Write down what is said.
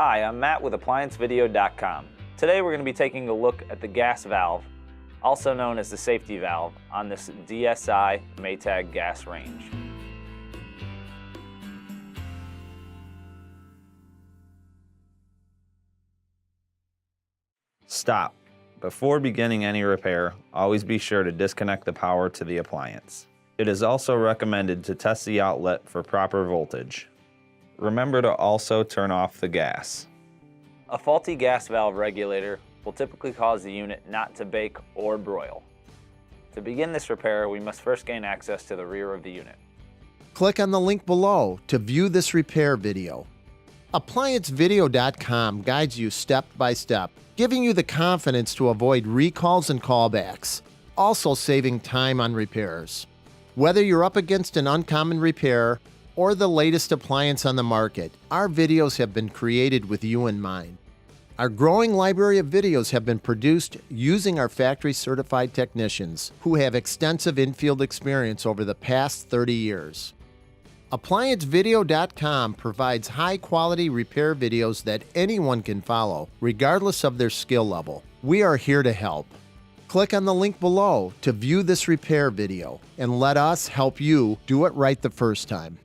Hi, I'm Matt with ApplianceVideo.com. Today we're going to be taking a look at the gas valve, also known as the safety valve, on this DSI Maytag gas range. Stop. Before beginning any repair, always be sure to disconnect the power to the appliance. It is also recommended to test the outlet for proper voltage. Remember to also turn off the gas. A faulty gas valve regulator will typically cause the unit not to bake or broil. To begin this repair, we must first gain access to the rear of the unit. Click on the link below to view this repair video. ApplianceVideo.com guides you step by step, giving you the confidence to avoid recalls and callbacks, also saving time on repairs. Whether you're up against an uncommon repair or the latest appliance on the market, our videos have been created with you in mind. Our growing library of videos have been produced using our factory-certified technicians who have extensive infield experience over the past 30 years. ApplianceVideo.com provides high-quality repair videos that anyone can follow, regardless of their skill level. We are here to help. Click on the link below to view this repair video and let us help you do it right the first time.